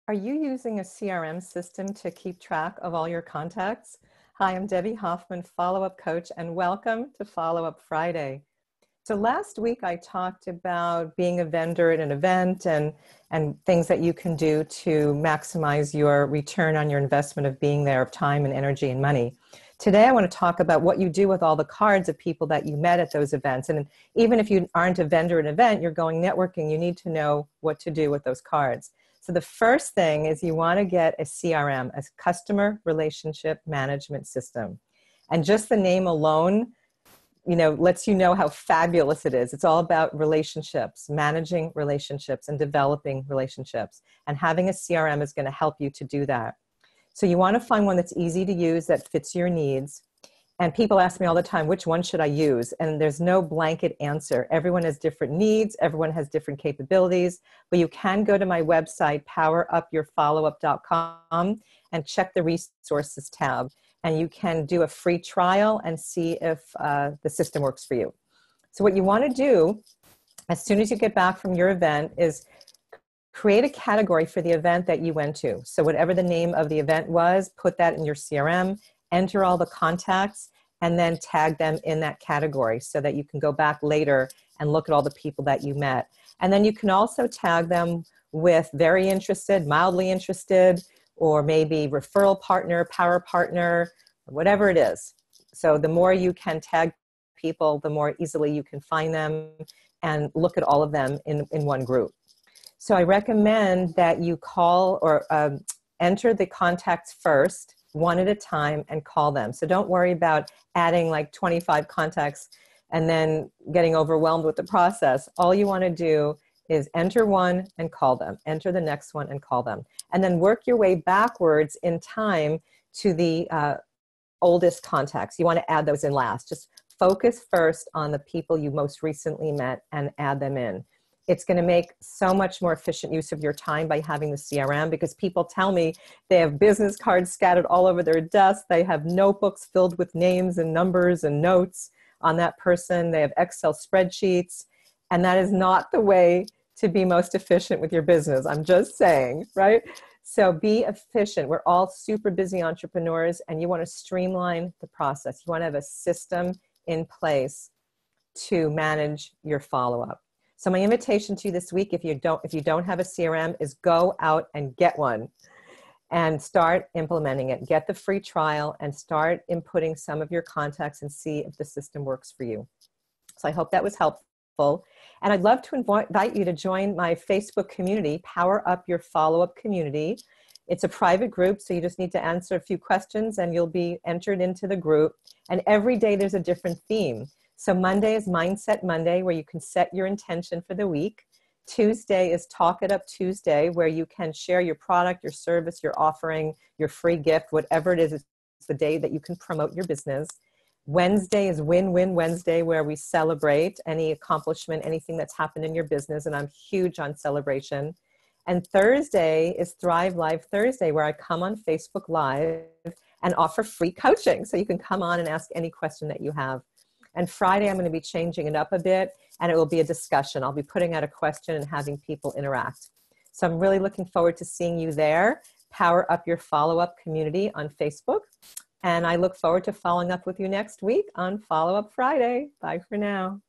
Are you using a CRM system to keep track of all your contacts? Hi, I'm Debbie Hoffman, follow-up coach, and welcome to Follow-Up Friday. So last week I talked about being a vendor at an event and things that you can do to maximize your return on your investment of being there, of time and energy and money. Today I want to talk about what you do with all the cards of people that you met at those events. And even if you aren't a vendor at an event, you're going networking, you need to know what to do with those cards. So the first thing is you want to get a CRM, a customer relationship management system. And just the name alone, lets you know how fabulous it is. It's all about relationships, managing relationships and developing relationships. And having a CRM is going to help you to do that. So you want to find one that's easy to use, that fits your needs. And people ask me all the time, which one should I use? And there's no blanket answer. Everyone has different needs. Everyone has different capabilities. But you can go to my website, powerupyourfollowup.com, and check the resources tab. And you can do a free trial and see if the system works for you. So what you want to do, as soon as you get back from your event, is create a category for the event that you went to. So whatever the name of the event was, put that in your CRM, enter all the contacts, and then tag them in that category so that you can go back later and look at all the people that you met. And then you can also tag them with very interested, mildly interested, or maybe referral partner, power partner, whatever it is. So the more you can tag people, the more easily you can find them and look at all of them in one group. So I recommend that you call or enter the contacts first, one at a time, and call them. So don't worry about adding like 25 contacts and then getting overwhelmed with the process. All you want to do is enter one and call them, enter the next one and call them, and then work your way backwards in time to the oldest contacts. You want to add those in last. Just focus first on the people you most recently met and add them in. It's going to make so much more efficient use of your time by having the CRM, because people tell me they have business cards scattered all over their desk. They have notebooks filled with names and numbers and notes on that person. They have Excel spreadsheets, and that is not the way to be most efficient with your business. I'm just saying, right? So be efficient. We're all super busy entrepreneurs, and you want to streamline the process. You want to have a system in place to manage your follow-up. So my invitation to you this week, if you don't have a CRM, is go out and get one and start implementing it. Get the free trial and start inputting some of your contacts and see if the system works for you. So I hope that was helpful. And I'd love to invite you to join my Facebook community, Power Up Your Follow-Up Community. It's a private group, so you just need to answer a few questions and you'll be entered into the group. And every day there's a different theme. So Monday is Mindset Monday, where you can set your intention for the week. Tuesday is Talk It Up Tuesday, where you can share your product, your service, your offering, your free gift, whatever it is. It's the day that you can promote your business. Wednesday is Win-Win Wednesday, where we celebrate any accomplishment, anything that's happened in your business, and I'm huge on celebration. And Thursday is Thrive Live Thursday, where I come on Facebook Live and offer free coaching. So you can come on and ask any question that you have. And Friday, I'm going to be changing it up a bit, and it will be a discussion. I'll be putting out a question and having people interact. So I'm really looking forward to seeing you there. Power Up Your Follow-Up Community on Facebook. And I look forward to following up with you next week on Follow-Up Friday. Bye for now.